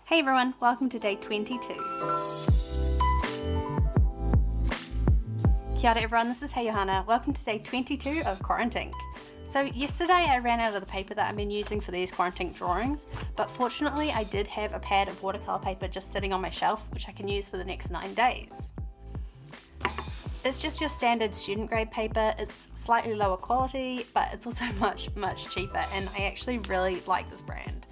Hey everyone, welcome to day 22. Kia ora everyone, this is Hey Johanna. Welcome to day 22 of QUARANT-INK. So yesterday I ran out of the paper that I've been using for these QUARANT-INK drawings, but fortunately I did have a pad of watercolour paper just sitting on my shelf, which I can use for the next 9 days. It's just your standard student grade paper. It's slightly lower quality, but it's also much cheaper, and I actually really like this brand.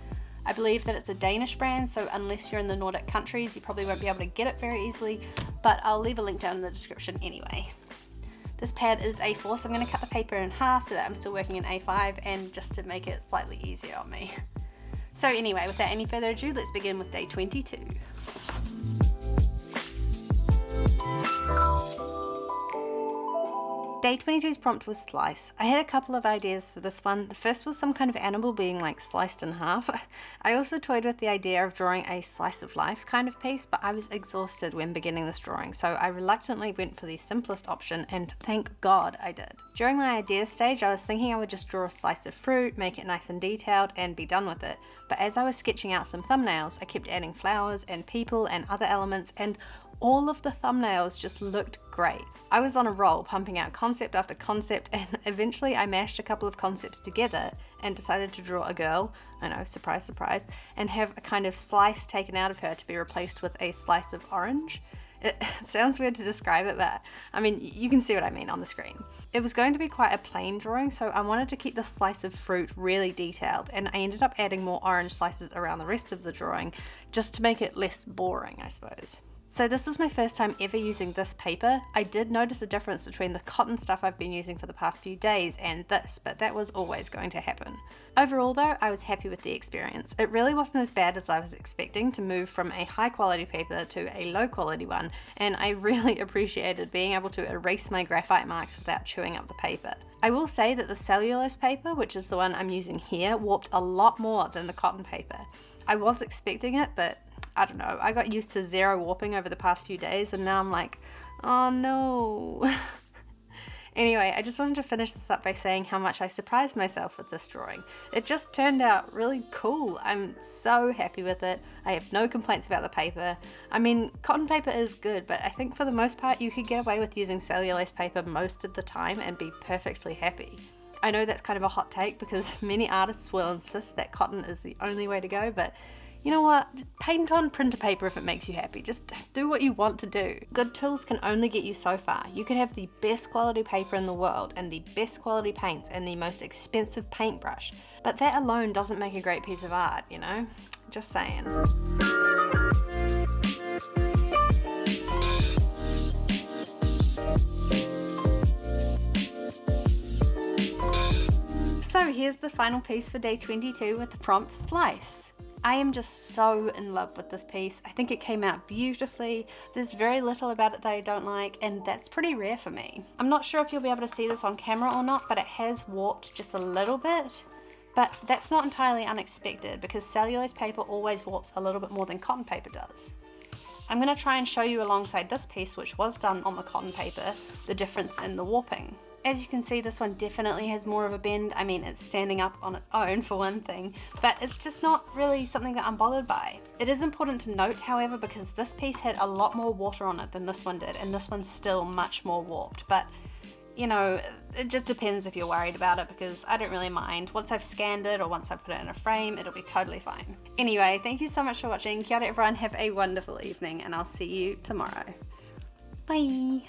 I believe that it's a Danish brand, so unless you're in the Nordic countries, you probably won't be able to get it very easily, but I'll leave a link down in the description anyway. This pad is A4, so I'm going to cut the paper in half so that I'm still working in A5 and just to make it slightly easier on me. So anyway, without any further ado, let's begin with day 22. Day 22's prompt was slice. I had a couple of ideas for this one. The first was some kind of animal being like sliced in half. I also toyed with the idea of drawing a slice of life kind of piece, but I was exhausted when beginning this drawing, so I reluctantly went for the simplest option, and thank God I did. During my idea stage, I was thinking I would just draw a slice of fruit, make it nice and detailed, and be done with it. But as I was sketching out some thumbnails, I kept adding flowers and people and other elements, and all of the thumbnails just looked great. I was on a roll, pumping out concept after concept, and eventually I mashed a couple of concepts together and decided to draw a girl, I know, surprise surprise, and have a kind of slice taken out of her to be replaced with a slice of orange. It sounds weird to describe it, but I mean, you can see what I mean on the screen. It was going to be quite a plain drawing, so I wanted to keep the slice of fruit really detailed, and I ended up adding more orange slices around the rest of the drawing just to make it less boring, I suppose. So this was my first time ever using this paper. I did notice a difference between the cotton stuff I've been using for the past few days and this, but that was always going to happen. Overall though, I was happy with the experience. It really wasn't as bad as I was expecting to move from a high quality paper to a low quality one, and I really appreciated being able to erase my graphite marks without chewing up the paper. I will say that the cellulose paper, which is the one I'm using here, warped a lot more than the cotton paper. I was expecting it, but I don't know, I got used to zero warping over the past few days, and now I'm like, oh no. Anyway, I just wanted to finish this up by saying how much I surprised myself with this drawing. It just turned out really cool. I'm so happy with it. I have no complaints about the paper. I mean, cotton paper is good, but I think for the most part you could get away with using cellulose paper most of the time and be perfectly happy. I know that's kind of a hot take because many artists will insist that cotton is the only way to go, but you know what? Paint on printer paper if it makes you happy. Just do what you want to do. Good tools can only get you so far. You could have the best quality paper in the world and the best quality paints and the most expensive paintbrush, but that alone doesn't make a great piece of art, you know? Just saying. So here's the final piece for day 22 with the prompt slice. I am just so in love with this piece. I think it came out beautifully. There's very little about it that I don't like, and that's pretty rare for me. I'm not sure if you'll be able to see this on camera or not, but it has warped just a little bit. But that's not entirely unexpected because cellulose paper always warps a little bit more than cotton paper does. I'm going to try and show you alongside this piece, which was done on the cotton paper, the difference in the warping. As you can see, this one definitely has more of a bend. I mean, it's standing up on its own for one thing, but it's just not really something that I'm bothered by. It is important to note, however, because this piece had a lot more water on it than this one did, and this one's still much more warped, but you know, it just depends if you're worried about it, because I don't really mind. Once I've scanned it or once I put it in a frame, it'll be totally fine. Anyway, thank you so much for watching. Kia ora everyone, have a wonderful evening, and I'll see you tomorrow. Bye!